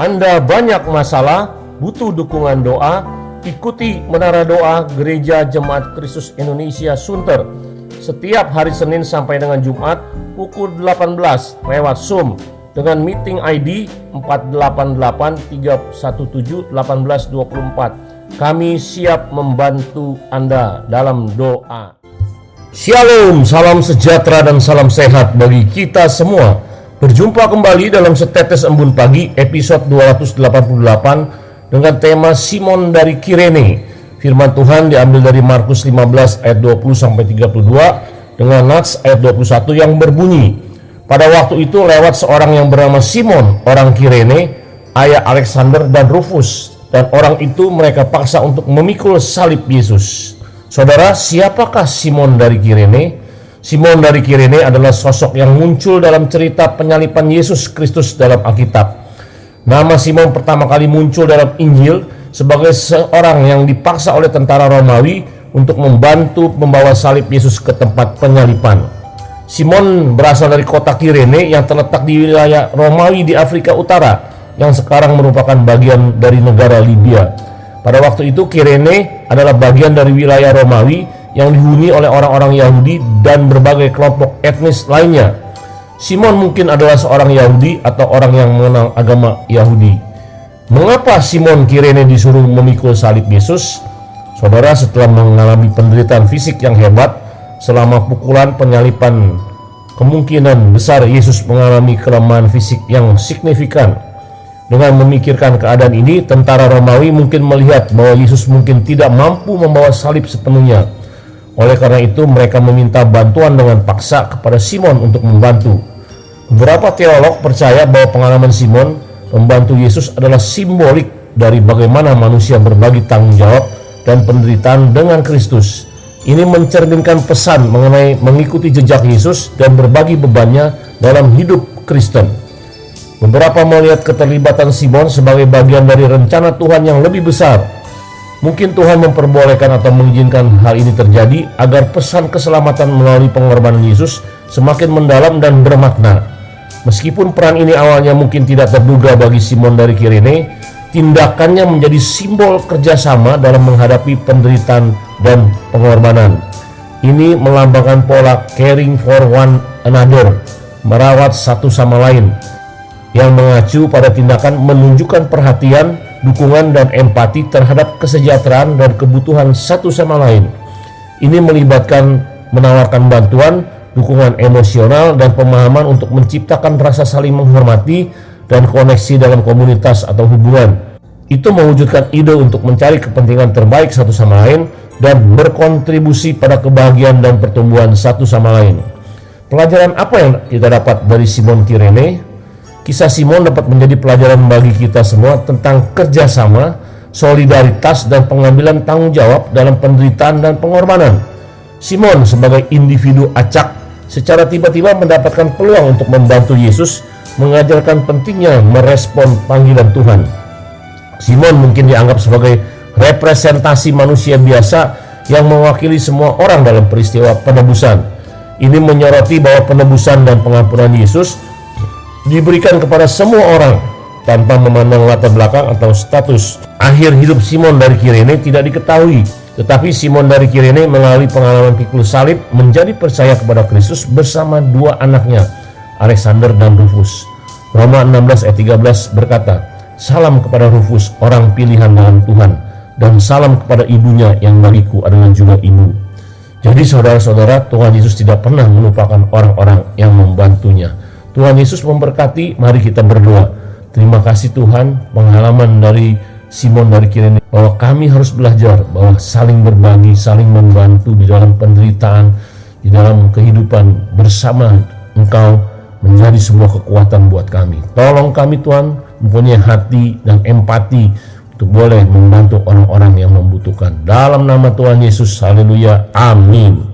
Anda banyak masalah, butuh dukungan doa, ikuti Menara Doa Gereja Jemaat Kristus Indonesia Sunter setiap hari Senin sampai dengan Jumat pukul 18 lewat Zoom dengan meeting ID 48831781824. Kami siap membantu Anda dalam doa. Shalom, salam sejahtera dan salam sehat bagi kita semua. Berjumpa kembali dalam Setetes Embun Pagi episode 288 dengan tema Simon dari Kirene. Firman Tuhan diambil dari Markus 15 ayat 20-32 dengan nats ayat 21 yang berbunyi, pada waktu itu lewat seorang yang bernama Simon orang Kirene, ayah Alexander dan Rufus, dan orang itu mereka paksa untuk memikul salib Yesus. Saudara, siapakah Simon dari Kirene? Simon dari Kirene adalah sosok yang muncul dalam cerita penyaliban Yesus Kristus dalam Alkitab. Nama Simon pertama kali muncul dalam Injil sebagai seorang yang dipaksa oleh tentara Romawi untuk membantu membawa salib Yesus ke tempat penyaliban. Simon berasal dari kota Kirene yang terletak di wilayah Romawi di Afrika Utara yang sekarang merupakan bagian dari negara Libya. Pada waktu itu Kirene adalah bagian dari wilayah Romawi yang dihuni oleh orang-orang Yahudi dan berbagai kelompok etnis lainnya. Simon mungkin adalah seorang Yahudi atau orang yang mengenal agama Yahudi. Mengapa Simon Kirene disuruh memikul salib Yesus? Saudara, setelah mengalami penderitaan fisik yang hebat selama pukulan penyaliban, kemungkinan besar Yesus mengalami kelemahan fisik yang signifikan. Dengan memikirkan keadaan ini, tentara Romawi mungkin melihat bahwa Yesus mungkin tidak mampu membawa salib sepenuhnya. Oleh karena itu mereka meminta bantuan dengan paksa kepada Simon untuk membantu. Beberapa teolog percaya bahwa pengalaman Simon membantu Yesus adalah simbolik dari bagaimana manusia berbagi tanggung jawab dan penderitaan dengan Kristus. Ini mencerminkan pesan mengenai mengikuti jejak Yesus dan berbagi bebannya dalam hidup Kristen. Beberapa melihat keterlibatan Simon sebagai bagian dari rencana Tuhan yang lebih besar. Mungkin Tuhan memperbolehkan atau mengizinkan hal ini terjadi agar pesan keselamatan melalui pengorbanan Yesus semakin mendalam dan bermakna. Meskipun peran ini awalnya mungkin tidak terduga bagi Simon dari Kirene, tindakannya menjadi simbol kerjasama dalam menghadapi penderitaan dan pengorbanan. Ini melambangkan pola caring for one another, merawat satu sama lain, yang mengacu pada tindakan menunjukkan perhatian, dukungan dan empati terhadap kesejahteraan dan kebutuhan satu sama lain. Ini melibatkan menawarkan bantuan, dukungan emosional dan pemahaman untuk menciptakan rasa saling menghormati dan koneksi dalam komunitas atau hubungan. Itu mewujudkan ide untuk mencari kepentingan terbaik satu sama lain dan berkontribusi pada kebahagiaan dan pertumbuhan satu sama lain. Pelajaran apa yang kita dapat dari Simon Kirene? Kisah Simon dapat menjadi pelajaran bagi kita semua tentang kerjasama, solidaritas, dan pengambilan tanggung jawab dalam penderitaan dan pengorbanan. Simon sebagai individu acak secara tiba-tiba mendapatkan peluang untuk membantu Yesus, mengajarkan pentingnya merespon panggilan Tuhan. Simon mungkin dianggap sebagai representasi manusia biasa yang mewakili semua orang dalam peristiwa penebusan. Ini menyoroti bahwa penebusan dan pengampunan Yesus diberikan kepada semua orang tanpa memandang latar belakang atau status. Akhir hidup Simon dari Kirene tidak diketahui, tetapi Simon dari Kirene melalui pengalaman pikul salib menjadi percaya kepada Kristus bersama dua anaknya, Alexander dan Rufus. Roma 16 ayat 13 berkata, "Salam kepada Rufus, orang pilihan dalam Tuhan, dan salam kepada ibunya yang bagiku adalah juga ibu." Jadi saudara-saudara, Tuhan Yesus tidak pernah melupakan orang-orang yang membantunya. Tuhan Yesus memberkati. Mari kita berdoa. Terima kasih Tuhan, pengalaman dari Simon dari Kirene, bahwa kami harus belajar bahwa saling berbagi, saling membantu di dalam penderitaan, di dalam kehidupan bersama Engkau menjadi sebuah kekuatan buat kami. Tolong kami Tuhan mempunyai hati dan empati untuk boleh membantu orang-orang yang membutuhkan. Dalam nama Tuhan Yesus, haleluya, amin.